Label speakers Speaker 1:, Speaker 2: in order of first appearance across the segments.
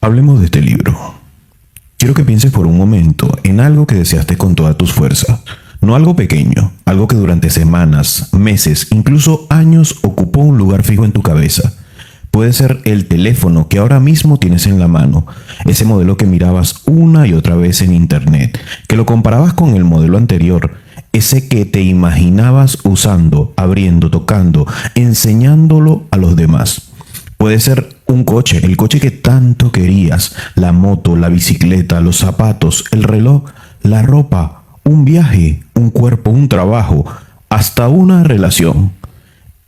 Speaker 1: Hablemos de este libro. Quiero que pienses por un momento en algo que deseaste con todas tus fuerzas. No algo pequeño, algo que durante semanas, meses, incluso años ocupó un lugar fijo en tu cabeza. Puede ser el teléfono que ahora mismo tienes en la mano, ese modelo que mirabas una y otra vez en internet, que lo comparabas con el modelo anterior, ese que te imaginabas usando, abriendo, tocando, enseñándolo a los demás. Puede ser un coche, el coche que tanto querías, la moto, la bicicleta, los zapatos, el reloj, la ropa, un viaje, un cuerpo, un trabajo, hasta una relación.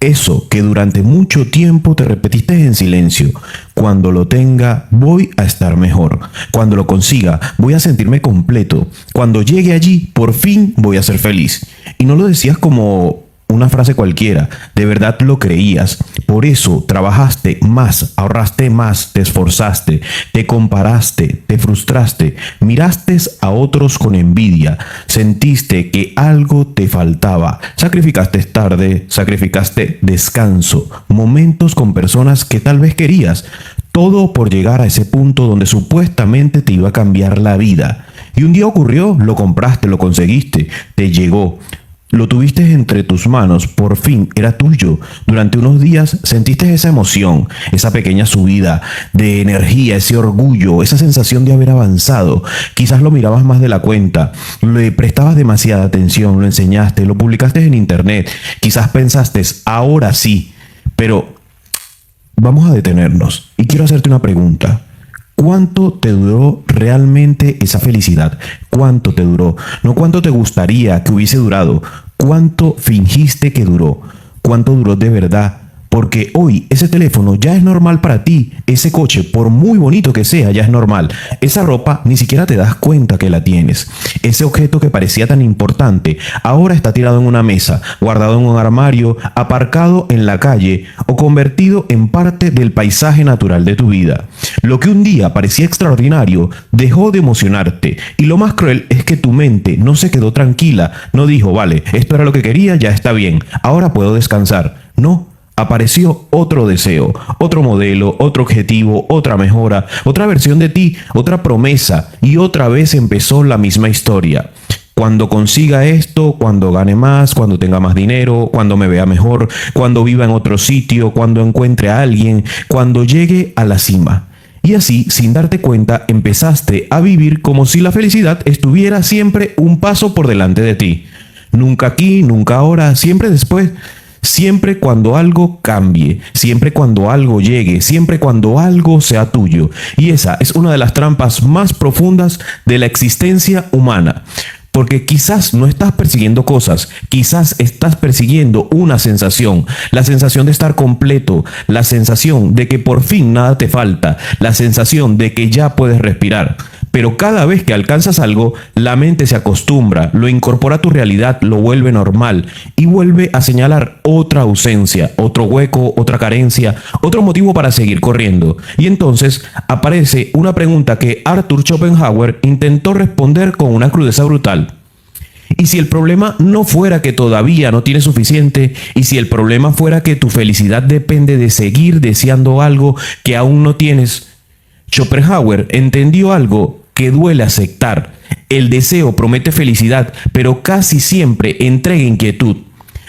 Speaker 1: Eso que durante mucho tiempo te repetiste en silencio. Cuando lo tenga, voy a estar mejor. Cuando lo consiga, voy a sentirme completo. Cuando llegue allí, por fin voy a ser feliz. Y no lo decías como una frase cualquiera, de verdad lo creías. Por eso trabajaste más, ahorraste más, te esforzaste, te comparaste, te frustraste, miraste a otros con envidia, sentiste que algo te faltaba, sacrificaste tarde, sacrificaste descanso, momentos con personas que tal vez querías, todo por llegar a ese punto donde supuestamente te iba a cambiar la vida. Y un día ocurrió, lo compraste, lo conseguiste, te llegó. Lo tuviste entre tus manos, por fin era tuyo. Durante unos días sentiste esa emoción, esa pequeña subida de energía, ese orgullo, esa sensación de haber avanzado. Quizás lo mirabas más de la cuenta, le prestabas demasiada atención, lo enseñaste, lo publicaste en internet. Quizás pensaste, ahora sí, pero vamos a detenernos y quiero hacerte una pregunta. ¿Cuánto te duró realmente esa felicidad? ¿Cuánto te duró? No cuánto te gustaría que hubiese durado. ¿Cuánto fingiste que duró? ¿Cuánto duró de verdad? Porque hoy ese teléfono ya es normal para ti. Ese coche, por muy bonito que sea, ya es normal. Esa ropa ni siquiera te das cuenta que la tienes. Ese objeto que parecía tan importante, ahora está tirado en una mesa, guardado en un armario, aparcado en la calle o convertido en parte del paisaje natural de tu vida. Lo que un día parecía extraordinario dejó de emocionarte. Y lo más cruel es que tu mente no se quedó tranquila. No dijo, vale, esto era lo que quería, ya está bien. Ahora puedo descansar. No. Apareció otro deseo, otro modelo, otro objetivo, otra mejora, otra versión de ti, otra promesa y otra vez empezó la misma historia. Cuando consiga esto, cuando gane más, cuando tenga más dinero, cuando me vea mejor, cuando viva en otro sitio, cuando encuentre a alguien, cuando llegue a la cima. Y así, sin darte cuenta, empezaste a vivir como si la felicidad estuviera siempre un paso por delante de ti. Nunca aquí, nunca ahora, siempre después. Siempre cuando algo cambie, siempre cuando algo llegue, siempre cuando algo sea tuyo. Y esa es una de las trampas más profundas de la existencia humana. Porque quizás no estás persiguiendo cosas, quizás estás persiguiendo una sensación, la sensación de estar completo, la sensación de que por fin nada te falta, la sensación de que ya puedes respirar. Pero cada vez que alcanzas algo, la mente se acostumbra, lo incorpora a tu realidad, lo vuelve normal y vuelve a señalar otra ausencia, otro hueco, otra carencia, otro motivo para seguir corriendo. Y entonces aparece una pregunta que Arthur Schopenhauer intentó responder con una crudeza brutal. Y si el problema no fuera que todavía no tienes suficiente, y si el problema fuera que tu felicidad depende de seguir deseando algo que aún no tienes, Schopenhauer entendió algo que duele aceptar. El deseo promete felicidad, pero casi siempre entrega inquietud.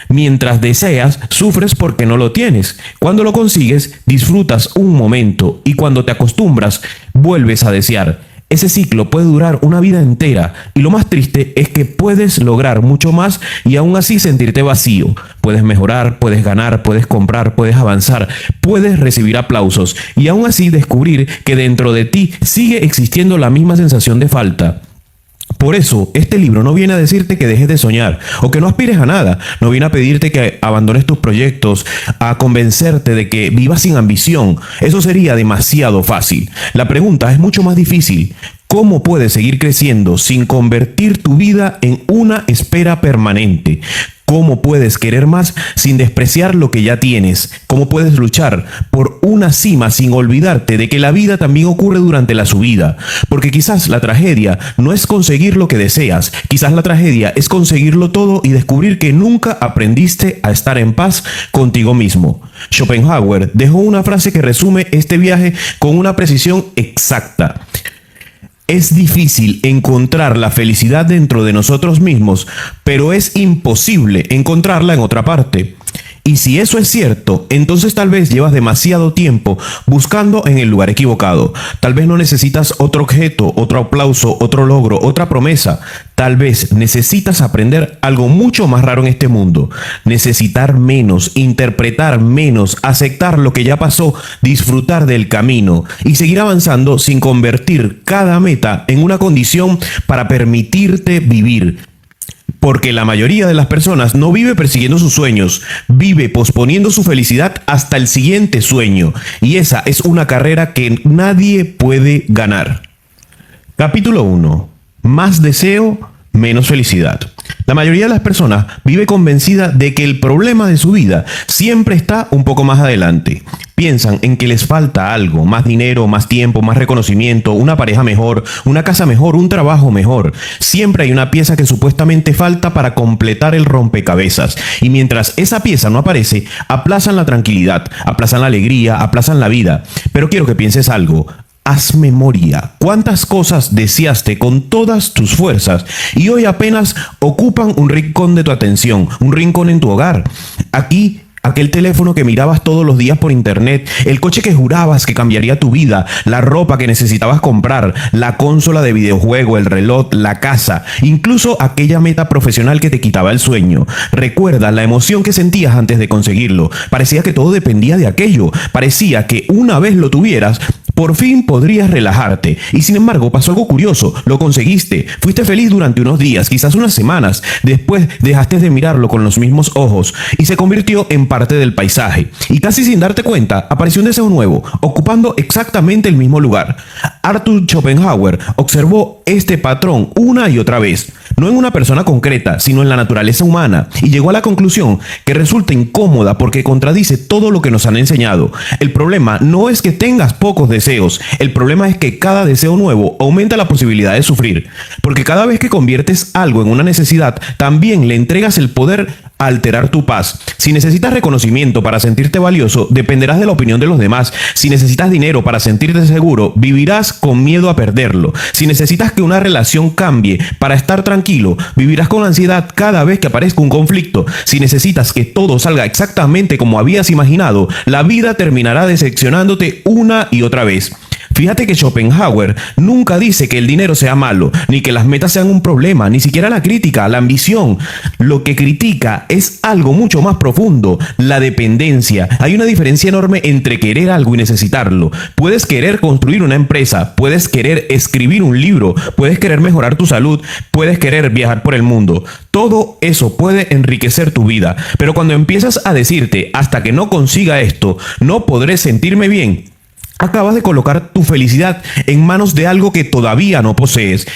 Speaker 1: Mientras deseas, sufres porque no lo tienes. Cuando lo consigues, disfrutas un momento y cuando te acostumbras, vuelves a desear. Ese ciclo puede durar una vida entera y lo más triste es que puedes lograr mucho más y aún así sentirte vacío. Puedes mejorar, puedes ganar, puedes comprar, puedes avanzar, puedes recibir aplausos y aún así descubrir que dentro de ti sigue existiendo la misma sensación de falta. Por eso, este libro no viene a decirte que dejes de soñar o que no aspires a nada. No viene a pedirte que abandones tus proyectos, a convencerte de que vivas sin ambición. Eso sería demasiado fácil. La pregunta es mucho más difícil. ¿Cómo puedes seguir creciendo sin convertir tu vida en una espera permanente? ¿Cómo puedes querer más sin despreciar lo que ya tienes? ¿Cómo puedes luchar por una cima sin olvidarte de que la vida también ocurre durante la subida? Porque quizás la tragedia no es conseguir lo que deseas, quizás la tragedia es conseguirlo todo y descubrir que nunca aprendiste a estar en paz contigo mismo. Schopenhauer dejó una frase que resume este viaje con una precisión exacta. Es difícil encontrar la felicidad dentro de nosotros mismos, pero es imposible encontrarla en otra parte. Y si eso es cierto, entonces tal vez llevas demasiado tiempo buscando en el lugar equivocado. Tal vez no necesitas otro objeto, otro aplauso, otro logro, otra promesa. Tal vez necesitas aprender algo mucho más raro en este mundo. Necesitar menos, interpretar menos, aceptar lo que ya pasó, disfrutar del camino y seguir avanzando sin convertir cada meta en una condición para permitirte vivir. Porque la mayoría de las personas no vive persiguiendo sus sueños, vive posponiendo su felicidad hasta el siguiente sueño. Y esa es una carrera que nadie puede ganar. Capítulo 1. Más deseo, menos felicidad. La mayoría de las personas vive convencida de que el problema de su vida siempre está un poco más adelante. Piensan en que les falta algo, más dinero, más tiempo, más reconocimiento, una pareja mejor, una casa mejor, un trabajo mejor. Siempre hay una pieza que supuestamente falta para completar el rompecabezas. Y mientras esa pieza no aparece, aplazan la tranquilidad, aplazan la alegría, aplazan la vida. Pero quiero que pienses algo. Haz memoria. ¿Cuántas cosas deseaste con todas tus fuerzas y hoy apenas ocupan un rincón de tu atención, un rincón en tu hogar? Aquí, aquel teléfono que mirabas todos los días por internet, el coche que jurabas que cambiaría tu vida, la ropa que necesitabas comprar, la consola de videojuego, el reloj, la casa, incluso aquella meta profesional que te quitaba el sueño. Recuerda la emoción que sentías antes de conseguirlo. Parecía que todo dependía de aquello. Parecía que una vez lo tuvieras, por fin podrías relajarte. Y sin embargo pasó algo curioso. Lo conseguiste. Fuiste feliz durante unos días, quizás unas semanas. Después dejaste de mirarlo con los mismos ojos y se convirtió en parte del paisaje. Y casi sin darte cuenta, apareció un deseo nuevo, ocupando exactamente el mismo lugar. Arthur Schopenhauer observó este patrón una y otra vez. No en una persona concreta, sino en la naturaleza humana. Y llegó a la conclusión que resulta incómoda porque contradice todo lo que nos han enseñado. El problema no es que tengas pocos deseos. El problema es que cada deseo nuevo aumenta la posibilidad de sufrir. Porque cada vez que conviertes algo en una necesidad, también le entregas el poder a alterar tu paz. Si necesitas reconocimiento para sentirte valioso, dependerás de la opinión de los demás. Si necesitas dinero para sentirte seguro, vivirás con miedo a perderlo. Si necesitas que una relación cambie para estar tranquilo, vivirás con ansiedad cada vez que aparezca un conflicto. Si necesitas que todo salga exactamente como habías imaginado, la vida terminará decepcionándote una y otra vez. Fíjate que Schopenhauer nunca dice que el dinero sea malo, ni que las metas sean un problema, ni siquiera la crítica, la ambición. Lo que critica es algo mucho más profundo, la dependencia. Hay una diferencia enorme entre querer algo y necesitarlo. Puedes querer construir una empresa, puedes querer escribir un libro, puedes querer mejorar tu salud, puedes querer viajar por el mundo. Todo eso puede enriquecer tu vida, pero cuando empiezas a decirte, hasta que no consiga esto, no podré sentirme bien, acabas de colocar tu felicidad en manos de algo que todavía no posees.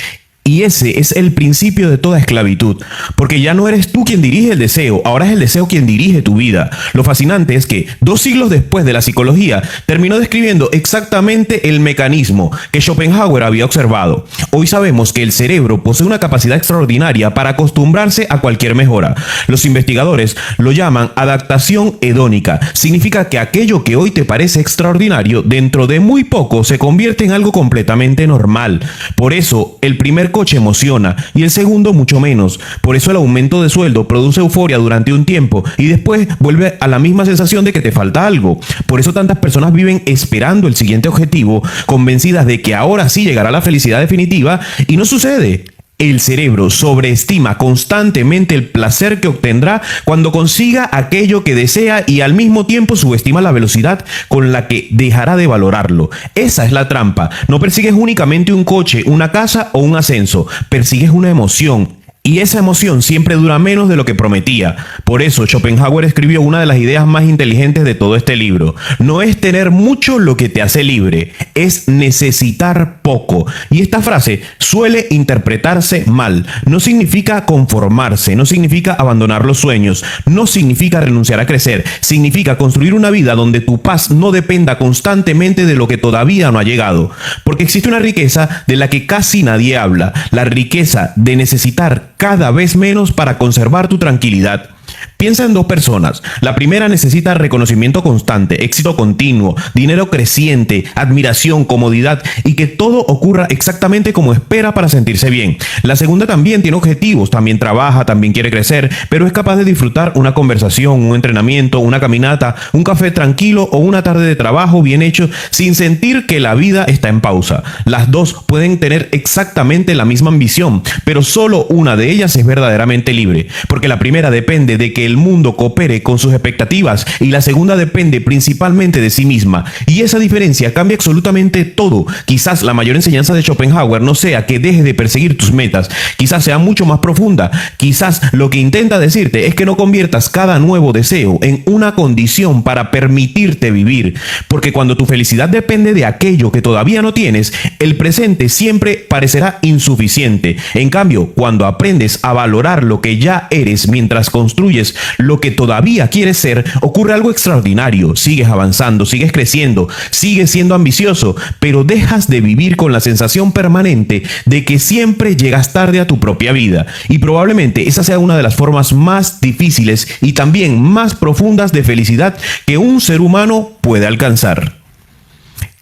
Speaker 1: Y ese es el principio de toda esclavitud, porque ya no eres tú quien dirige el deseo, ahora es el deseo quien dirige tu vida. Lo fascinante es que 2 siglos después de la psicología, terminó describiendo exactamente el mecanismo que Schopenhauer había observado. Hoy sabemos que el cerebro posee una capacidad extraordinaria para acostumbrarse a cualquier mejora. Los investigadores lo llaman adaptación hedónica. Significa que aquello que hoy te parece extraordinario, dentro de muy poco se convierte en algo completamente normal. Por eso, el primer coche emociona y el segundo mucho menos. Por eso el aumento de sueldo produce euforia durante un tiempo y después vuelve a la misma sensación de que te falta algo. Por eso tantas personas viven esperando el siguiente objetivo, convencidas de que ahora sí llegará la felicidad definitiva, y no sucede. El cerebro sobreestima constantemente el placer que obtendrá cuando consiga aquello que desea y al mismo tiempo subestima la velocidad con la que dejará de valorarlo. Esa es la trampa. No persigues únicamente un coche, una casa o un ascenso. Persigues una emoción. Y esa emoción siempre dura menos de lo que prometía. Por eso Schopenhauer escribió una de las ideas más inteligentes de todo este libro. No es tener mucho lo que te hace libre, es necesitar poco. Y esta frase suele interpretarse mal. No significa conformarse, no significa abandonar los sueños, no significa renunciar a crecer. Significa construir una vida donde tu paz no dependa constantemente de lo que todavía no ha llegado. Porque existe una riqueza de la que casi nadie habla, la riqueza de necesitar cada vez menos para conservar tu tranquilidad. Piensa en dos personas. La primera necesita reconocimiento constante, éxito continuo, dinero creciente, admiración, comodidad y que todo ocurra exactamente como espera para sentirse bien. La segunda también tiene objetivos, también trabaja, también quiere crecer, pero es capaz de disfrutar una conversación, un entrenamiento, una caminata, un café tranquilo o una tarde de trabajo bien hecho sin sentir que la vida está en pausa. Las dos pueden tener exactamente la misma ambición, pero solo una de ellas es verdaderamente libre, porque la primera depende de que el mundo coopere con sus expectativas y la segunda depende principalmente de sí misma. Y esa diferencia cambia absolutamente todo. Quizás la mayor enseñanza de Schopenhauer no sea que dejes de perseguir tus metas, quizás sea mucho más profunda. Quizás lo que intenta decirte es que no conviertas cada nuevo deseo en una condición para permitirte vivir, porque cuando tu felicidad depende de aquello que todavía no tienes, el presente siempre parecerá insuficiente. En cambio, cuando aprendes a valorar lo que ya eres mientras construyes lo que todavía quieres ser, ocurre algo extraordinario. Sigues avanzando, sigues creciendo, sigues siendo ambicioso, pero dejas de vivir con la sensación permanente de que siempre llegas tarde a tu propia vida. Y probablemente esa sea una de las formas más difíciles y también más profundas de felicidad que un ser humano puede alcanzar.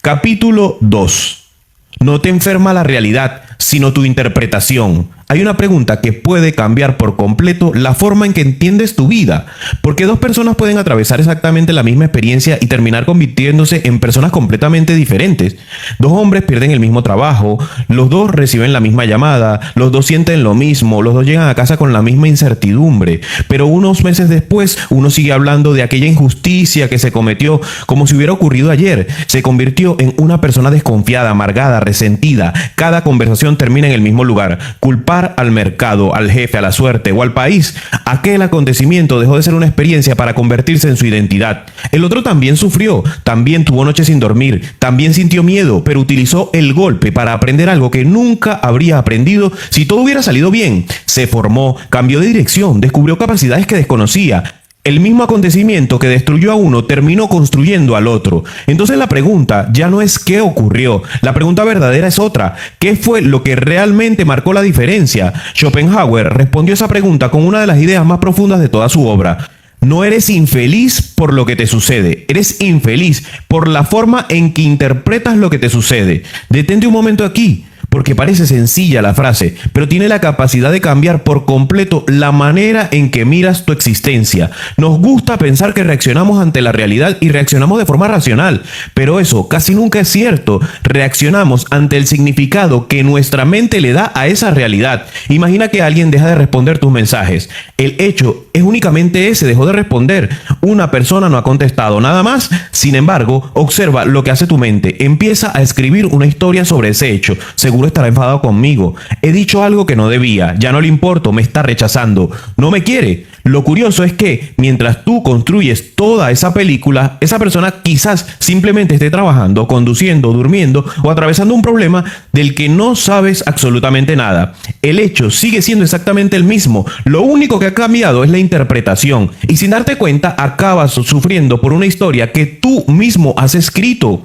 Speaker 1: Capítulo 2. No te enferma la realidad, sino tu interpretación. Hay una pregunta que puede cambiar por completo la forma en que entiendes tu vida. Porque dos personas pueden atravesar exactamente la misma experiencia y terminar convirtiéndose en personas completamente diferentes. Dos hombres pierden el mismo trabajo, los dos reciben la misma llamada, los dos sienten lo mismo, los dos llegan a casa con la misma incertidumbre. Pero unos meses después, uno sigue hablando de aquella injusticia que se cometió como si hubiera ocurrido ayer. Se convirtió en una persona desconfiada, amargada, resentida. Cada conversación termina en el mismo lugar: culpar al mercado, al jefe, a la suerte o al país. Aquel acontecimiento dejó de ser una experiencia para convertirse en su identidad. El otro también sufrió, también tuvo noches sin dormir, también sintió miedo, pero utilizó el golpe para aprender algo que nunca habría aprendido si todo hubiera salido bien. Se formó, cambió de dirección, descubrió capacidades que desconocía. El mismo acontecimiento que destruyó a uno terminó construyendo al otro. Entonces la pregunta ya no es qué ocurrió. La pregunta verdadera es otra: ¿qué fue lo que realmente marcó la diferencia? Schopenhauer respondió esa pregunta con una de las ideas más profundas de toda su obra. No eres infeliz por lo que te sucede, eres infeliz por la forma en que interpretas lo que te sucede. Detente un momento aquí, porque parece sencilla la frase, pero tiene la capacidad de cambiar por completo la manera en que miras tu existencia. Nos gusta pensar que reaccionamos ante la realidad y reaccionamos de forma racional, pero eso casi nunca es cierto. Reaccionamos ante el significado que nuestra mente le da a esa realidad. Imagina que alguien deja de responder tus mensajes. El hecho es únicamente ese: dejó de responder. Una persona no ha contestado, nada más. Sin embargo, observa lo que hace tu mente. Empieza a escribir una historia sobre ese hecho. Seguro estará enfadado conmigo. He dicho algo que no debía. Ya no le importo. Me está rechazando. No me quiere. Lo curioso es que mientras tú construyes toda esa película, esa persona quizás simplemente esté trabajando, conduciendo, durmiendo o atravesando un problema del que no sabes absolutamente nada. El hecho sigue siendo exactamente el mismo. Lo único que ha cambiado es la interpretación. Y sin darte cuenta, acabas sufriendo por una historia que tú mismo has escrito.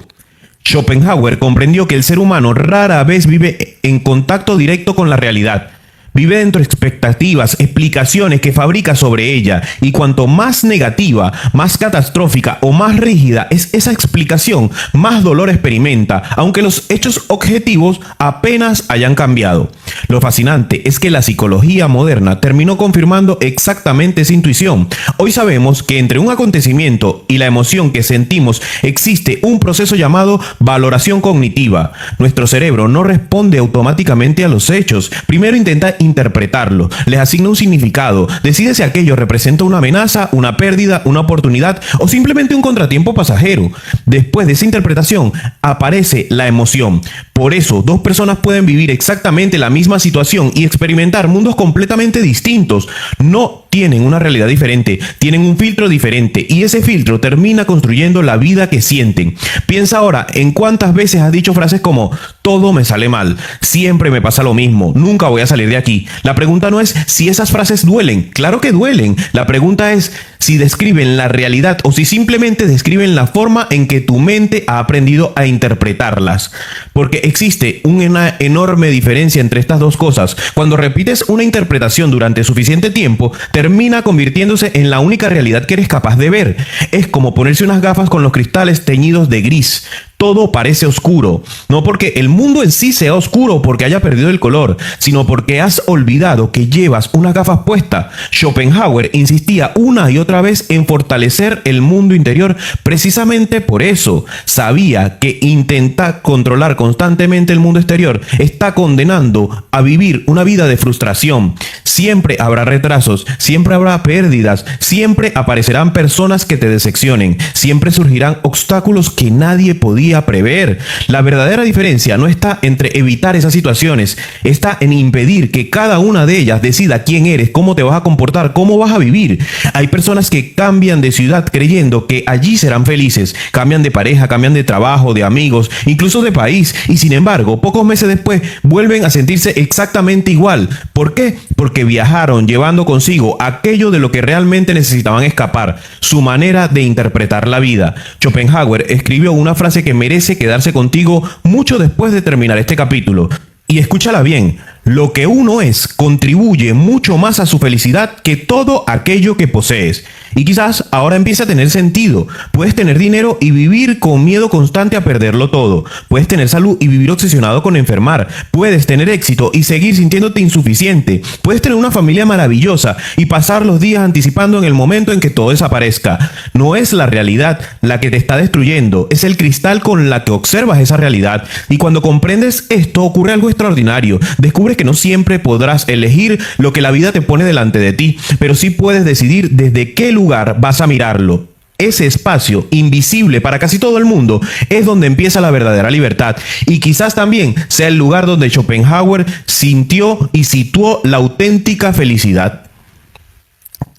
Speaker 1: Schopenhauer comprendió que el ser humano rara vez vive en contacto directo con la realidad. Vive dentro de expectativas, explicaciones que fabrica sobre ella, y cuanto más negativa, más catastrófica o más rígida es esa explicación, más dolor experimenta, aunque los hechos objetivos apenas hayan cambiado. Lo fascinante es que la psicología moderna terminó confirmando exactamente esa intuición. Hoy sabemos que entre un acontecimiento y la emoción que sentimos existe un proceso llamado valoración cognitiva. Nuestro cerebro no responde automáticamente a los hechos. Primero intenta interpretarlo, les asigna un significado, decide si aquello representa una amenaza, una pérdida, una oportunidad o simplemente un contratiempo pasajero. Después de esa interpretación aparece la emoción. Por eso, dos personas pueden vivir exactamente la misma situación y experimentar mundos completamente distintos. No tienen una realidad diferente, tienen un filtro diferente y ese filtro termina construyendo la vida que sienten. Piensa ahora en cuántas veces has dicho frases como todo me sale mal, siempre me pasa lo mismo, nunca voy a salir de aquí. La pregunta no es si esas frases duelen, claro que duelen. La pregunta es si describen la realidad o si simplemente describen la forma en que tu mente ha aprendido a interpretarlas. Porque existe una enorme diferencia entre estas dos cosas. Cuando repites una interpretación durante suficiente tiempo, termina convirtiéndose en la única realidad que eres capaz de ver. Es como ponerse unas gafas con los cristales teñidos de gris. Todo parece oscuro, no porque el mundo en sí sea oscuro porque haya perdido el color, sino porque has olvidado que llevas unas gafas puestas. Schopenhauer insistía una y otra vez en fortalecer el mundo interior precisamente por eso. Sabía que intentar controlar constantemente el mundo exterior está condenando a vivir una vida de frustración. Siempre habrá retrasos, siempre habrá pérdidas, siempre aparecerán personas que te decepcionen, siempre surgirán obstáculos que nadie podía prever. La verdadera diferencia no está entre evitar esas situaciones, está en impedir que cada una de ellas decida quién eres, cómo te vas a comportar, cómo vas a vivir. Hay personas que cambian de ciudad creyendo que allí serán felices, cambian de pareja, cambian de trabajo, de amigos, incluso de país, y sin embargo, pocos meses después vuelven a sentirse exactamente igual. ¿Por qué? Porque viajaron llevando consigo aquello de lo que realmente necesitaban escapar, su manera de interpretar la vida. Schopenhauer escribió una frase que merece quedarse contigo mucho después de terminar este capítulo. Y escúchala bien, lo que uno es contribuye mucho más a su felicidad que todo aquello que posees. Y quizás ahora empiece a tener sentido. Puedes tener dinero y vivir con miedo constante a perderlo todo. Puedes tener salud y vivir obsesionado con enfermar. Puedes tener éxito y seguir sintiéndote insuficiente. Puedes tener una familia maravillosa y pasar los días anticipando en el momento en que todo desaparezca. No es la realidad la que te está destruyendo, es el cristal con la que observas esa realidad. Y cuando comprendes esto, ocurre algo extraordinario. Descubres que no siempre podrás elegir lo que la vida te pone delante de ti, pero sí puedes decidir desde qué lugar vas a mirarlo. Ese espacio invisible para casi todo el mundo es donde empieza la verdadera libertad y quizás también sea el lugar donde Schopenhauer sintió y situó la auténtica felicidad.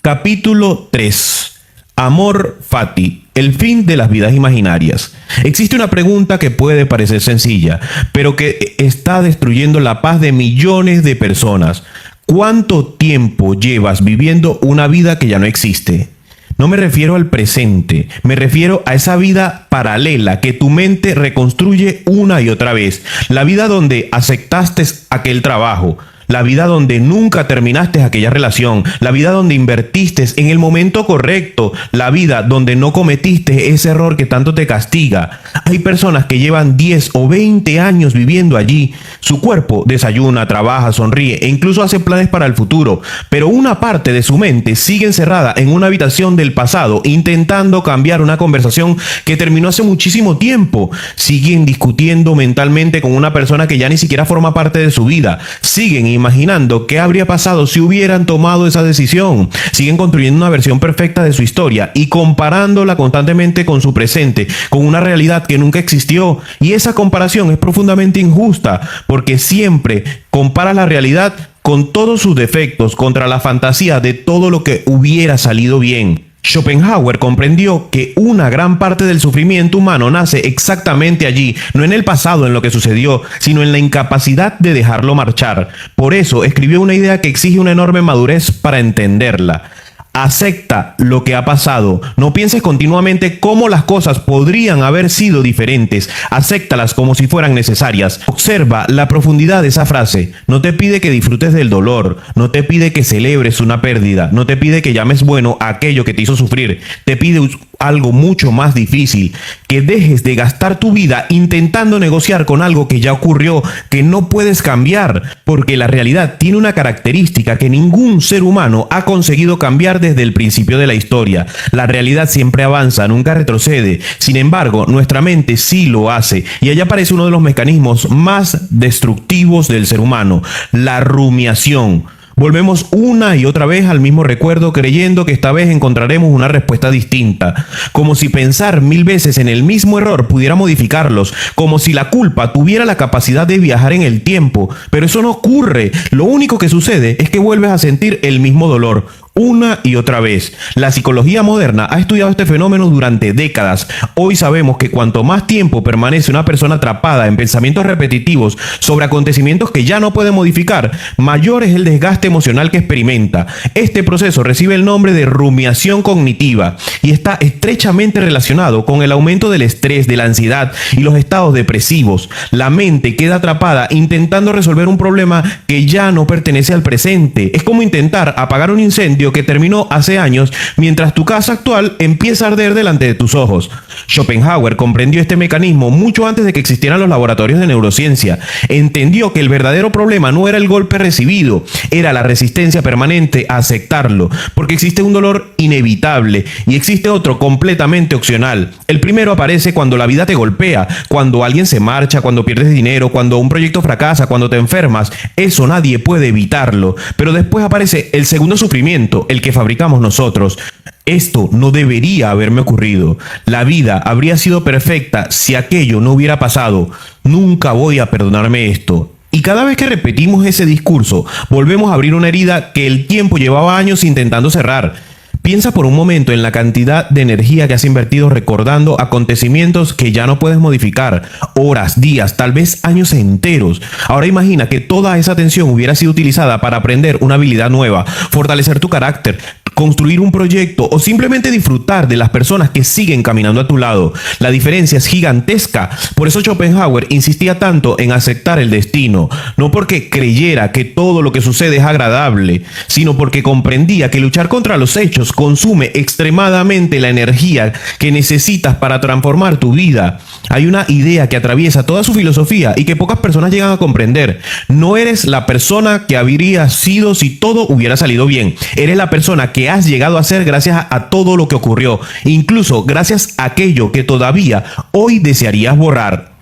Speaker 1: Capítulo 3. Amor fati, el fin de las vidas imaginarias. Existe una pregunta que puede parecer sencilla, pero que está destruyendo la paz de millones de personas. ¿Cuánto tiempo llevas viviendo una vida que ya no existe? No me refiero al presente, me refiero a esa vida paralela que tu mente reconstruye una y otra vez. La vida donde aceptaste aquel trabajo, la vida donde nunca terminaste aquella relación, la vida donde invertiste en el momento correcto, la vida donde no cometiste ese error que tanto te castiga. Hay personas que llevan 10 o 20 años viviendo allí. Su cuerpo desayuna, trabaja, sonríe e incluso hace planes para el futuro, pero una parte de su mente sigue encerrada en una habitación del pasado intentando cambiar una conversación que terminó hace muchísimo tiempo. Siguen discutiendo mentalmente con una persona que ya ni siquiera forma parte de su vida. Siguen imaginando qué habría pasado si hubieran tomado esa decisión. Siguen construyendo una versión perfecta de su historia y comparándola constantemente con su presente, con una realidad que nunca existió. Y esa comparación es profundamente injusta, porque siempre comparas la realidad con todos sus defectos contra la fantasía de todo lo que hubiera salido bien. Schopenhauer comprendió que una gran parte del sufrimiento humano nace exactamente allí, no en el pasado, en lo que sucedió, sino en la incapacidad de dejarlo marchar. Por eso escribió una idea que exige una enorme madurez para entenderla. Acepta lo que ha pasado. No pienses continuamente cómo las cosas podrían haber sido diferentes. Acéptalas como si fueran necesarias. Observa la profundidad de esa frase. No te pide que disfrutes del dolor. No te pide que celebres una pérdida. No te pide que llames bueno a aquello que te hizo sufrir. Te pide algo mucho más difícil, que dejes de gastar tu vida intentando negociar con algo que ya ocurrió, que no puedes cambiar, porque la realidad tiene una característica que ningún ser humano ha conseguido cambiar desde el principio de la historia. La realidad siempre avanza, nunca retrocede. Sin embargo, nuestra mente sí lo hace, y allá aparece uno de los mecanismos más destructivos del ser humano, la rumiación. Volvemos una y otra vez al mismo recuerdo creyendo que esta vez encontraremos una respuesta distinta, como si pensar 1000 veces en el mismo error pudiera modificarlos, como si la culpa tuviera la capacidad de viajar en el tiempo, pero eso no ocurre. Lo único que sucede es que vuelves a sentir el mismo dolor, una y otra vez. La psicología moderna ha estudiado este fenómeno durante décadas. Hoy sabemos que cuanto más tiempo permanece una persona atrapada en pensamientos repetitivos sobre acontecimientos que ya no puede modificar, mayor es el desgaste emocional que experimenta. Este proceso recibe el nombre de rumiación cognitiva y está estrechamente relacionado con el aumento del estrés, de la ansiedad y los estados depresivos. La mente queda atrapada intentando resolver un problema que ya no pertenece al presente. Es como intentar apagar un incendio que terminó hace años mientras tu casa actual empieza a arder delante de tus ojos. Schopenhauer comprendió este mecanismo mucho antes de que existieran los laboratorios de neurociencia. Entendió que el verdadero problema no era el golpe recibido, era la resistencia permanente a aceptarlo, porque existe un dolor inevitable y existe otro completamente opcional. El primero aparece cuando la vida te golpea, cuando alguien se marcha, cuando pierdes dinero, cuando un proyecto fracasa, cuando te enfermas. Eso nadie puede evitarlo. Pero después aparece el segundo sufrimiento, el que fabricamos nosotros. Esto no debería haberme ocurrido. La vida habría sido perfecta si aquello no hubiera pasado. Nunca voy a perdonarme esto. Y cada vez que repetimos ese discurso, volvemos a abrir una herida que el tiempo llevaba años intentando cerrar. Piensa por un momento en la cantidad de energía que has invertido recordando acontecimientos que ya no puedes modificar, horas, días, tal vez años enteros. Ahora imagina que toda esa atención hubiera sido utilizada para aprender una habilidad nueva, fortalecer tu carácter, construir un proyecto o simplemente disfrutar de las personas que siguen caminando a tu lado. La diferencia es gigantesca. Por eso Schopenhauer insistía tanto en aceptar el destino, no porque creyera que todo lo que sucede es agradable, sino porque comprendía que luchar contra los hechos consume extremadamente la energía que necesitas para transformar tu vida. Hay una idea que atraviesa toda su filosofía y que pocas personas llegan a comprender. No eres la persona que habrías sido si todo hubiera salido bien. Eres la persona que has llegado a ser gracias a todo lo que ocurrió, incluso gracias a aquello que todavía hoy desearías borrar.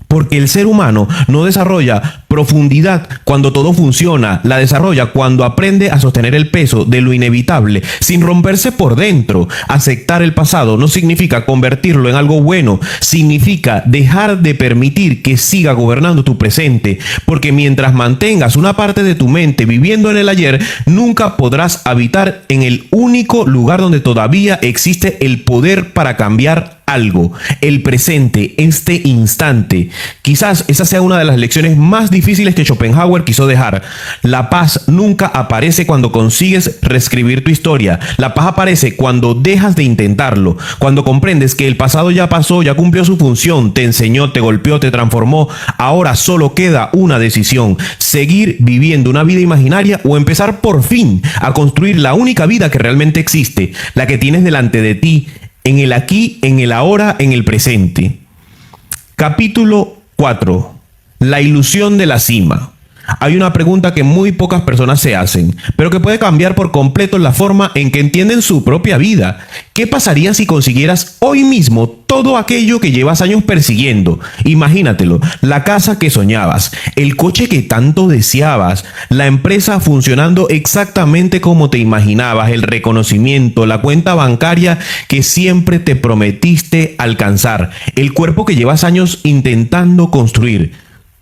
Speaker 1: Porque el ser humano no desarrolla profundidad cuando todo funciona, la desarrolla cuando aprende a sostener el peso de lo inevitable sin romperse por dentro. Aceptar el pasado no significa convertirlo en algo bueno, significa dejar de permitir que siga gobernando tu presente, porque mientras mantengas una parte de tu mente viviendo en el ayer, nunca podrás habitar en el único lugar donde todavía existe el poder para cambiar algo, el presente, este instante. Quizás esa sea una de las lecciones más difíciles que Schopenhauer quiso dejar. La paz nunca aparece cuando consigues reescribir tu historia. La paz aparece cuando dejas de intentarlo, cuando comprendes que el pasado ya pasó, ya cumplió su función, te enseñó, te golpeó, te transformó. Ahora solo queda una decisión: seguir viviendo una vida imaginaria o empezar por fin a construir la única vida que realmente existe, la que tienes delante de ti, en el aquí, en el ahora, en el presente. Capítulo 4. La ilusión de la cima. Hay una pregunta que muy pocas personas se hacen, pero que puede cambiar por completo la forma en que entienden su propia vida. ¿Qué pasaría si consiguieras hoy mismo todo aquello que llevas años persiguiendo? Imagínatelo: la casa que soñabas, el coche que tanto deseabas, la empresa funcionando exactamente como te imaginabas, el reconocimiento, la cuenta bancaria que siempre te prometiste alcanzar, el cuerpo que llevas años intentando construir.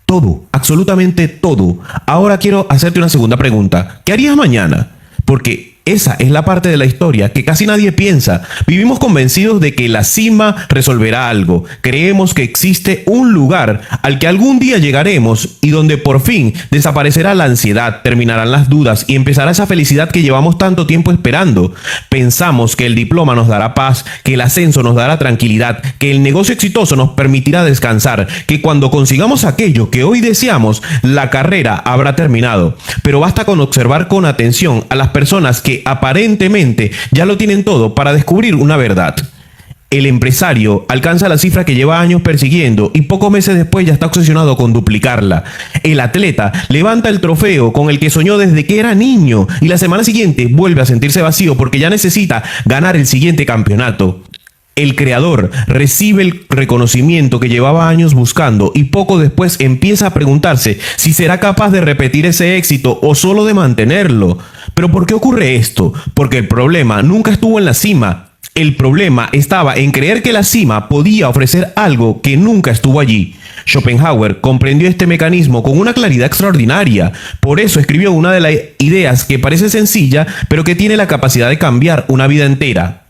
Speaker 1: Todo, absolutamente todo. Ahora quiero hacerte una segunda pregunta. ¿Qué harías mañana? Porque esa es la parte de la historia que casi nadie piensa. Vivimos convencidos de que la cima resolverá algo. Creemos que existe un lugar al que algún día llegaremos y donde por fin desaparecerá la ansiedad, terminarán las dudas y empezará esa felicidad que llevamos tanto tiempo esperando. Pensamos que el diploma nos dará paz, que el ascenso nos dará tranquilidad, que el negocio exitoso nos permitirá descansar, que cuando consigamos aquello que hoy deseamos, la carrera habrá terminado. Pero basta con observar con atención a las personas que aparentemente ya lo tienen todo para descubrir una verdad. El empresario alcanza la cifra que lleva años persiguiendo y pocos meses después ya está obsesionado con duplicarla. El atleta levanta el trofeo con el que soñó desde que era niño y la semana siguiente vuelve a sentirse vacío porque ya necesita ganar el siguiente campeonato. El creador recibe el reconocimiento que llevaba años buscando y poco después empieza a preguntarse si será capaz de repetir ese éxito o solo de mantenerlo. ¿Pero por qué ocurre esto? Porque el problema nunca estuvo en la cima. El problema estaba en creer que la cima podía ofrecer algo que nunca estuvo allí. Schopenhauer comprendió este mecanismo con una claridad extraordinaria. Por eso escribió una de las ideas que parece sencilla, pero que tiene la capacidad de cambiar una vida entera.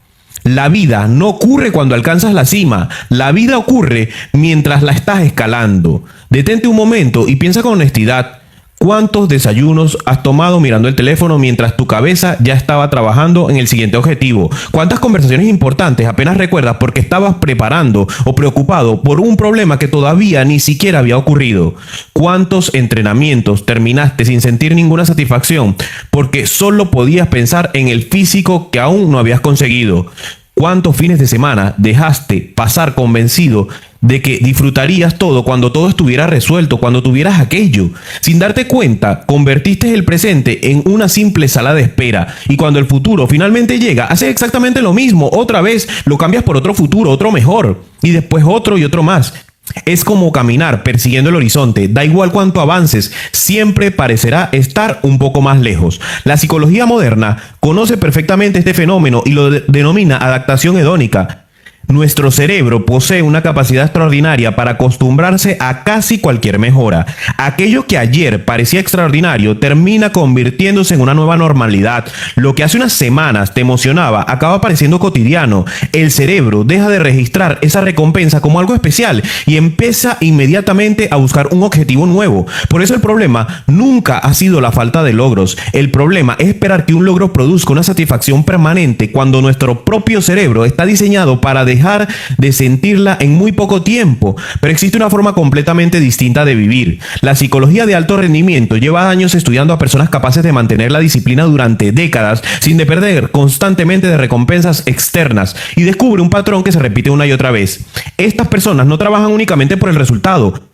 Speaker 1: La vida no ocurre cuando alcanzas la cima, la vida ocurre mientras la estás escalando. Detente un momento y piensa con honestidad. ¿Cuántos desayunos has tomado mirando el teléfono mientras tu cabeza ya estaba trabajando en el siguiente objetivo? ¿Cuántas conversaciones importantes apenas recuerdas porque estabas preparando o preocupado por un problema que todavía ni siquiera había ocurrido? ¿Cuántos entrenamientos terminaste sin sentir ninguna satisfacción porque solo podías pensar en el físico que aún no habías conseguido? ¿Cuántos fines de semana dejaste pasar convencido de que disfrutarías todo cuando todo estuviera resuelto, cuando tuvieras aquello? Sin darte cuenta, convertiste el presente en una simple sala de espera y cuando el futuro finalmente llega, haces exactamente lo mismo. Otra vez lo cambias por otro futuro, otro mejor y después otro y otro más. Es como caminar persiguiendo el horizonte, da igual cuánto avances, siempre parecerá estar un poco más lejos. La psicología moderna conoce perfectamente este fenómeno y lo denomina adaptación hedónica. Nuestro cerebro posee una capacidad extraordinaria para acostumbrarse a casi cualquier mejora. Aquello que ayer parecía extraordinario termina convirtiéndose en una nueva normalidad. Lo que hace unas semanas te emocionaba acaba pareciendo cotidiano. El cerebro deja de registrar esa recompensa como algo especial y empieza inmediatamente a buscar un objetivo nuevo. Por eso el problema nunca ha sido la falta de logros. El problema es esperar que un logro produzca una satisfacción permanente cuando nuestro propio cerebro está diseñado para dejar de sentirla en muy poco tiempo. Pero existe una forma completamente distinta de vivir. La psicología de alto rendimiento lleva años estudiando a personas capaces de mantener la disciplina durante décadas sin depender constantemente de recompensas externas y descubre un patrón que se repite una y otra vez. Estas personas no trabajan únicamente por el resultado.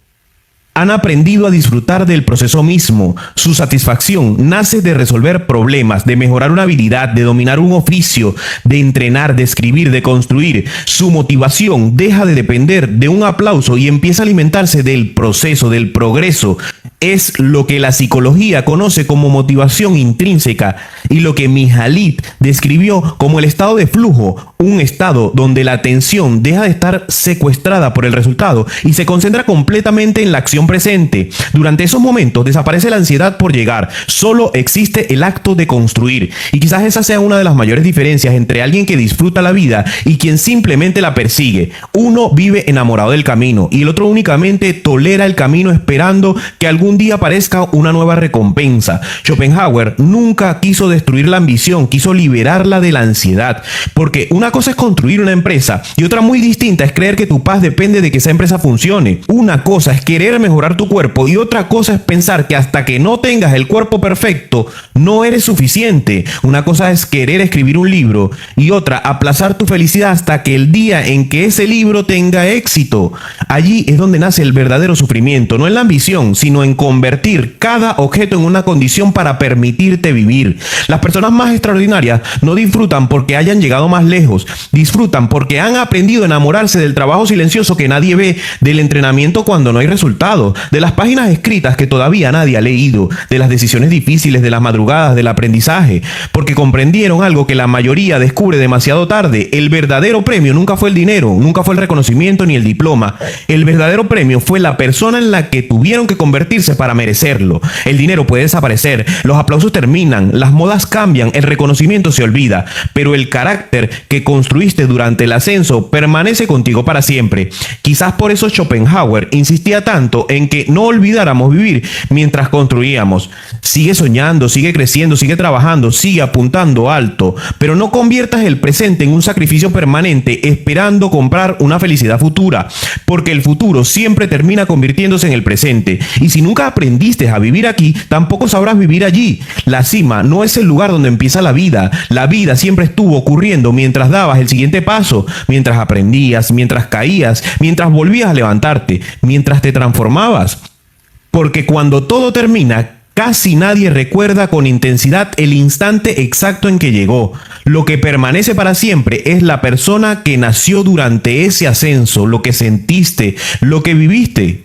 Speaker 1: Han aprendido a disfrutar del proceso mismo. Su satisfacción nace de resolver problemas, de mejorar una habilidad, de dominar un oficio, de entrenar, de escribir, de construir. Su motivación deja de depender de un aplauso y empieza a alimentarse del proceso, del progreso. Es lo que la psicología conoce como motivación intrínseca y lo que Mihaly describió como el estado de flujo, un estado donde la atención deja de estar secuestrada por el resultado y se concentra completamente en la acción presente. Durante esos momentos desaparece la ansiedad por llegar, solo existe el acto de construir. Y quizás esa sea una de las mayores diferencias entre alguien que disfruta la vida y quien simplemente la persigue. Uno vive enamorado del camino y el otro únicamente tolera el camino esperando que algún día aparezca una nueva recompensa. Schopenhauer nunca quiso destruir la ambición, quiso liberarla de la ansiedad, porque una cosa es construir una empresa y otra muy distinta es creer que tu paz depende de que esa empresa funcione. Una cosa es querer mejorar tu cuerpo y otra cosa es pensar que hasta que no tengas el cuerpo perfecto no eres suficiente. Una cosa es querer escribir un libro y otra aplazar tu felicidad hasta que el día en que ese libro tenga éxito. Allí es donde nace el verdadero sufrimiento, no en la ambición, sino en convertir cada objeto en una condición para permitirte vivir. Las personas más extraordinarias no disfrutan porque hayan llegado más lejos, disfrutan porque han aprendido a enamorarse del trabajo silencioso que nadie ve, del entrenamiento cuando no hay resultados, de las páginas escritas que todavía nadie ha leído, de las decisiones difíciles, de las madrugadas, del aprendizaje, porque comprendieron algo que la mayoría descubre demasiado tarde. El verdadero premio nunca fue el dinero, nunca fue el reconocimiento ni el diploma. El verdadero premio fue la persona en la que tuvieron que convertirse para merecerlo. El dinero puede desaparecer, los aplausos terminan, las modas cambian, el reconocimiento se olvida, pero el carácter que construiste durante el ascenso permanece contigo para siempre. Quizás por eso Schopenhauer insistía tanto en que no olvidáramos vivir mientras construíamos. Sigue soñando, sigue creciendo, sigue trabajando, sigue apuntando alto, pero no conviertas el presente en un sacrificio permanente esperando comprar una felicidad futura, porque el futuro siempre termina convirtiéndose en el presente. Y si nunca nunca aprendiste a vivir aquí, tampoco sabrás vivir allí. La cima no es el lugar donde empieza la vida. La vida siempre estuvo ocurriendo mientras dabas el siguiente paso, mientras aprendías, mientras caías, mientras volvías a levantarte, mientras te transformabas. Porque cuando todo termina, casi nadie recuerda con intensidad el instante exacto en que llegó. Lo que permanece para siempre es la persona que nació durante ese ascenso, lo que sentiste, lo que viviste.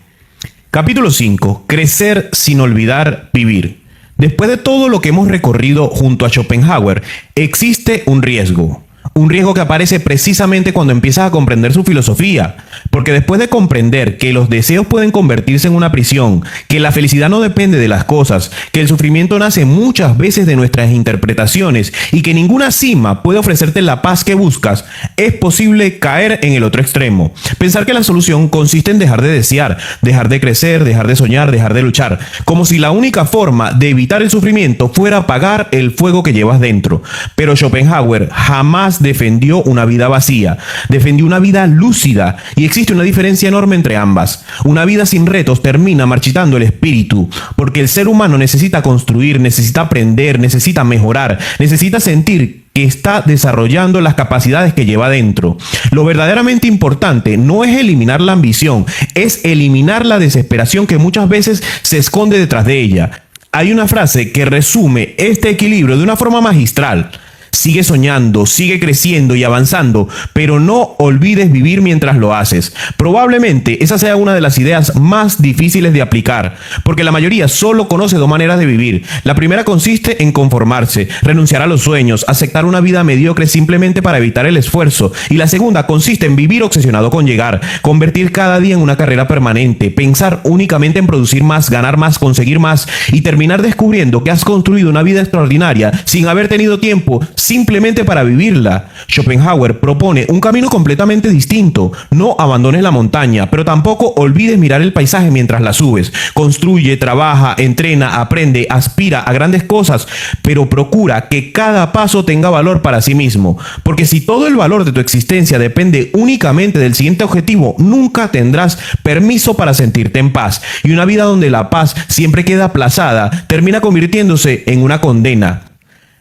Speaker 1: Capítulo 5. Crecer sin olvidar vivir. Después de todo lo que hemos recorrido junto a Schopenhauer, existe un riesgo. Un riesgo que aparece precisamente cuando empiezas a comprender su filosofía. Porque después de comprender que los deseos pueden convertirse en una prisión, que la felicidad no depende de las cosas, que el sufrimiento nace muchas veces de nuestras interpretaciones y que ninguna cima puede ofrecerte la paz que buscas, es posible caer en el otro extremo. Pensar que la solución consiste en dejar de desear, dejar de crecer, dejar de soñar, dejar de luchar. Como si la única forma de evitar el sufrimiento fuera apagar el fuego que llevas dentro. Pero Schopenhauer jamás defendió una vida vacía, defendió una vida lúcida, y existe una diferencia enorme entre ambas. Una vida sin retos termina marchitando el espíritu, porque el ser humano necesita construir, necesita aprender, necesita mejorar, necesita sentir que está desarrollando las capacidades que lleva dentro. Lo verdaderamente importante no es eliminar la ambición, es eliminar la desesperación que muchas veces se esconde detrás de ella. Hay una frase que resume este equilibrio de una forma magistral. Sigue soñando, sigue creciendo y avanzando, pero no olvides vivir mientras lo haces. Probablemente esa sea una de las ideas más difíciles de aplicar, porque la mayoría solo conoce dos maneras de vivir. La primera consiste en conformarse, renunciar a los sueños, aceptar una vida mediocre simplemente para evitar el esfuerzo. Y la segunda consiste en vivir obsesionado con llegar, convertir cada día en una carrera permanente, pensar únicamente en producir más, ganar más, conseguir más y terminar descubriendo que has construido una vida extraordinaria sin haber tenido tiempo simplemente para vivirla. Schopenhauer propone un camino completamente distinto. No abandones la montaña, pero tampoco olvides mirar el paisaje mientras la subes. Construye, trabaja, entrena, aprende, aspira a grandes cosas, pero procura que cada paso tenga valor para sí mismo. Porque si todo el valor de tu existencia depende únicamente del siguiente objetivo, nunca tendrás permiso para sentirte en paz. Y una vida donde la paz siempre queda aplazada termina convirtiéndose en una condena.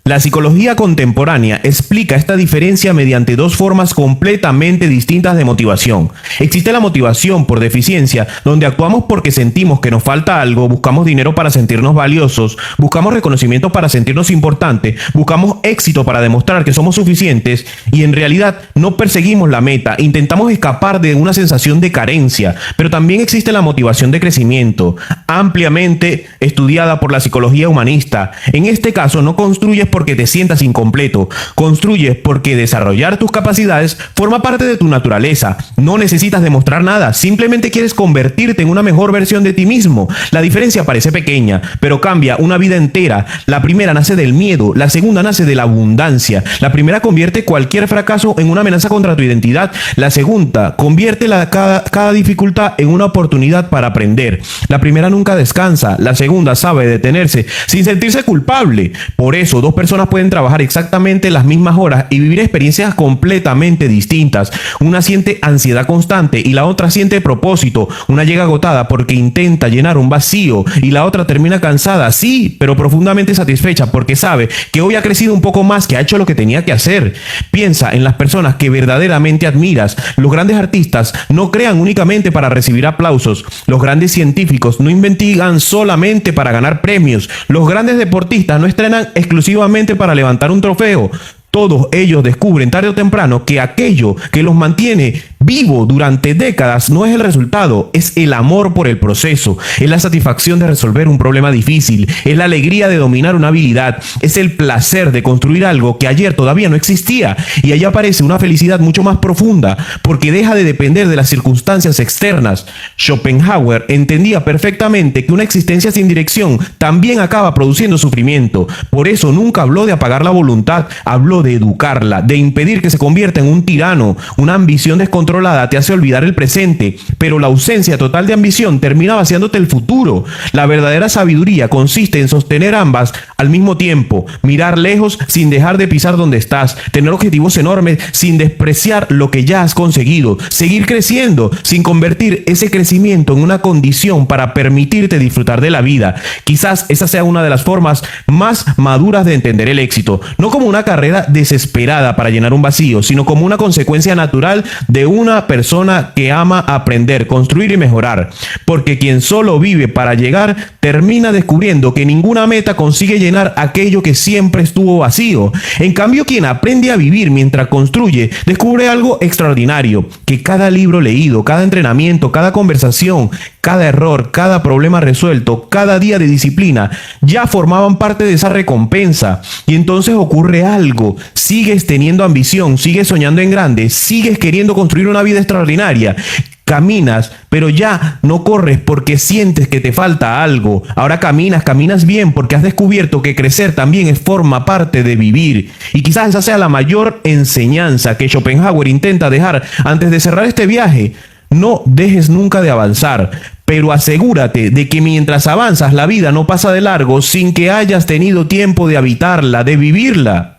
Speaker 1: La psicología contemporánea explica esta diferencia mediante dos formas completamente distintas de motivación. Existe la motivación por deficiencia, donde actuamos porque sentimos que nos falta algo, buscamos dinero para sentirnos valiosos, buscamos reconocimiento para sentirnos importantes, buscamos éxito para demostrar que somos suficientes y en realidad no perseguimos la meta, intentamos escapar de una sensación de carencia. Pero también existe la motivación de crecimiento, ampliamente estudiada por la psicología humanista. En este caso no construyes porque te sientas incompleto, construyes porque desarrollar tus capacidades forma parte de tu naturaleza. No necesitas demostrar nada, simplemente quieres convertirte en una mejor versión de ti mismo. La diferencia parece pequeña, pero cambia una vida entera. La primera nace del miedo, la segunda nace de la abundancia. La primera convierte cualquier fracaso en una amenaza contra tu identidad, la segunda convierte cada dificultad en una oportunidad para aprender. La primera nunca descansa, la segunda sabe detenerse sin sentirse culpable. Por eso, dos personas pueden trabajar exactamente las mismas horas y vivir experiencias completamente distintas. Una siente ansiedad constante y la otra siente propósito. Una llega agotada porque intenta llenar un vacío y la otra termina cansada, sí, pero profundamente satisfecha porque sabe que hoy ha crecido un poco más, que ha hecho lo que tenía que hacer. Piensa en las personas que verdaderamente admiras. Los grandes artistas no crean únicamente para recibir aplausos. Los grandes científicos no investigan solamente para ganar premios. Los grandes deportistas no estrenan exclusivamente para levantar un trofeo. Todos ellos descubren tarde o temprano que aquello que los mantiene vivo durante décadas no es el resultado, es el amor por el proceso, es la satisfacción de resolver un problema difícil, es la alegría de dominar una habilidad, es el placer de construir algo que ayer todavía no existía, y allí aparece una felicidad mucho más profunda porque deja de depender de las circunstancias externas. Schopenhauer entendía perfectamente que una existencia sin dirección también acaba produciendo sufrimiento. Por eso nunca habló de apagar la voluntad, habló de educarla, de impedir que se convierta en un tirano, una ambición descontrolada controlada te hace olvidar el presente, pero la ausencia total de ambición termina vaciándote el futuro. La verdadera sabiduría consiste en sostener ambas al mismo tiempo, mirar lejos sin dejar de pisar donde estás, tener objetivos enormes sin despreciar lo que ya has conseguido, seguir creciendo sin convertir ese crecimiento en una condición para permitirte disfrutar de la vida. Quizás esa sea una de las formas más maduras de entender el éxito, no como una carrera desesperada para llenar un vacío, sino como una consecuencia natural de una persona que ama aprender, construir y mejorar. Porque quien solo vive para llegar termina descubriendo que ninguna meta consigue llenar aquello que siempre estuvo vacío. En cambio, quien aprende a vivir mientras construye, descubre algo extraordinario, que cada libro leído, cada entrenamiento, cada conversación, cada error, cada problema resuelto, cada día de disciplina, ya formaban parte de esa recompensa. Y entonces ocurre algo. Sigues teniendo ambición, sigues soñando en grande, sigues queriendo construir una vida extraordinaria. Caminas, pero ya no corres porque sientes que te falta algo. Ahora caminas bien porque has descubierto que crecer también forma parte de vivir. Y quizás esa sea la mayor enseñanza que Schopenhauer intenta dejar antes de cerrar este viaje. No dejes nunca de avanzar, pero asegúrate de que mientras avanzas la vida no pasa de largo sin que hayas tenido tiempo de habitarla, de vivirla.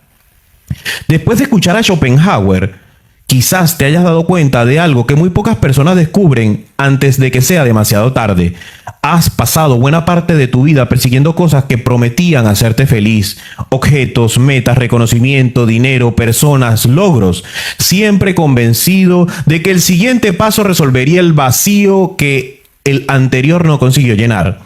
Speaker 1: Después de escuchar a Schopenhauer, quizás te hayas dado cuenta de algo que muy pocas personas descubren antes de que sea demasiado tarde. Has pasado buena parte de tu vida persiguiendo cosas que prometían hacerte feliz. Objetos, metas, reconocimiento, dinero, personas, logros. Siempre convencido de que el siguiente paso resolvería el vacío que el anterior no consiguió llenar.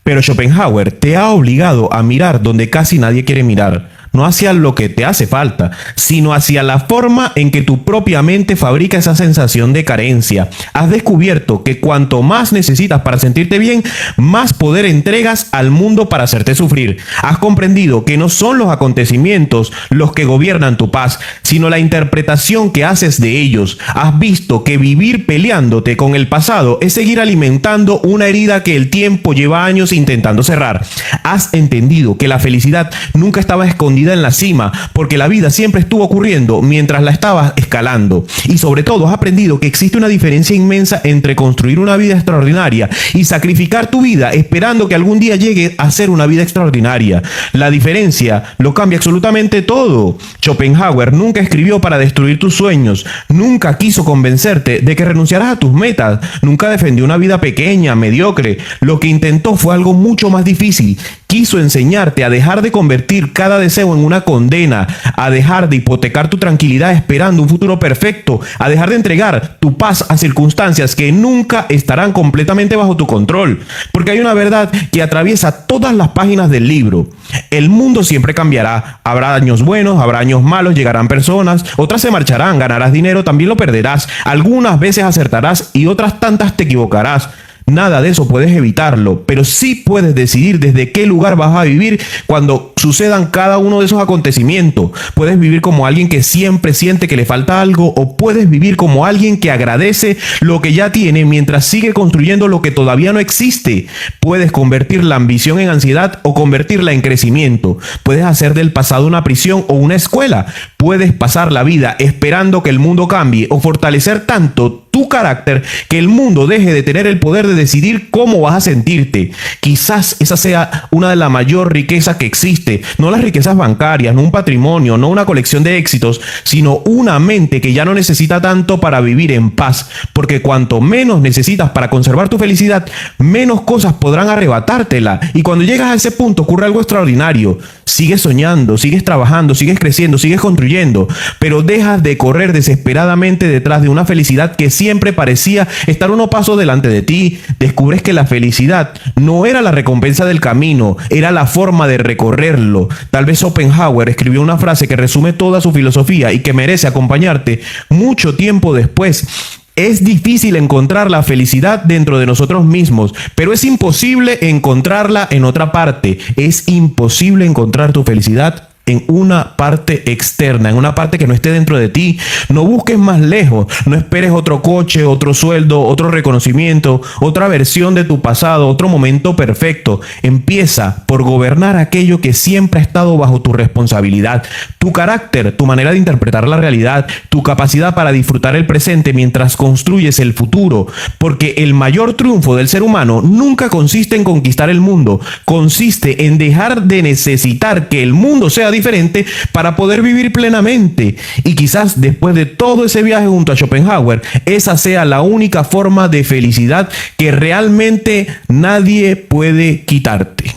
Speaker 1: Pero Schopenhauer te ha obligado a mirar donde casi nadie quiere mirar. No hacia lo que te hace falta, sino hacia la forma en que tu propia mente fabrica esa sensación de carencia. Has descubierto que cuanto más necesitas para sentirte bien, más poder entregas al mundo para hacerte sufrir. Has comprendido que no son los acontecimientos los que gobiernan tu paz, sino la interpretación que haces de ellos. Has visto que vivir peleándote con el pasado es seguir alimentando una herida que el tiempo lleva años intentando cerrar. Has entendido que la felicidad nunca estaba escondida en la cima, porque la vida siempre estuvo ocurriendo mientras la estabas escalando. Y sobre todo has aprendido que existe una diferencia inmensa entre construir una vida extraordinaria y sacrificar tu vida esperando que algún día llegue a ser una vida extraordinaria. La diferencia lo cambia absolutamente todo. Schopenhauer nunca escribió para destruir tus sueños, nunca quiso convencerte de que renunciaras a tus metas, nunca defendió una vida pequeña, mediocre. Lo que intentó fue algo mucho más difícil. Quiso enseñarte a dejar de convertir cada deseo en una condena, a dejar de hipotecar tu tranquilidad esperando un futuro perfecto, a dejar de entregar tu paz a circunstancias que nunca estarán completamente bajo tu control. Porque hay una verdad que atraviesa todas las páginas del libro. El mundo siempre cambiará. Habrá años buenos, habrá años malos, llegarán personas, otras se marcharán, ganarás dinero, también lo perderás. Algunas veces acertarás y otras tantas te equivocarás. Nada de eso puedes evitarlo, pero sí puedes decidir desde qué lugar vas a vivir cuando sucedan cada uno de esos acontecimientos. Puedes vivir como alguien que siempre siente que le falta algo, o puedes vivir como alguien que agradece lo que ya tiene mientras sigue construyendo lo que todavía no existe. Puedes convertir la ambición en ansiedad o convertirla en crecimiento. Puedes hacer del pasado una prisión o una escuela. Puedes pasar la vida esperando que el mundo cambie o fortalecer tanto tu carácter que el mundo deje de tener el poder de decidir cómo vas a sentirte. Quizás esa sea una de las mayores riquezas que existe. No las riquezas bancarias, no un patrimonio, no una colección de éxitos, sino una mente que ya no necesita tanto para vivir en paz. Porque cuanto menos necesitas para conservar tu felicidad, menos cosas podrán arrebatártela. Y cuando llegas a ese punto ocurre algo extraordinario. Sigues soñando, sigues trabajando, sigues creciendo, sigues construyendo, pero dejas de correr desesperadamente detrás de una felicidad que siempre parecía estar unos pasos delante de ti. Descubres que la felicidad no era la recompensa del camino, era la forma de recorrerlo. Tal vez Schopenhauer escribió una frase que resume toda su filosofía y que merece acompañarte mucho tiempo después. Es difícil encontrar la felicidad dentro de nosotros mismos, pero es imposible encontrarla en otra parte. Es imposible encontrar tu felicidad en una parte externa, en una parte que no esté dentro de ti. No busques más lejos, no esperes otro coche, otro sueldo, otro reconocimiento, otra versión de tu pasado, otro momento perfecto. Empieza por gobernar aquello que siempre ha estado bajo tu responsabilidad, tu carácter, tu manera de interpretar la realidad, tu capacidad para disfrutar el presente mientras construyes el futuro, porque el mayor triunfo del ser humano nunca consiste en conquistar el mundo, consiste en dejar de necesitar que el mundo sea diferente para poder vivir plenamente. Y quizás después de todo ese viaje junto a Schopenhauer, esa sea la única forma de felicidad que realmente nadie puede quitarte.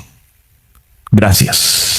Speaker 1: Gracias.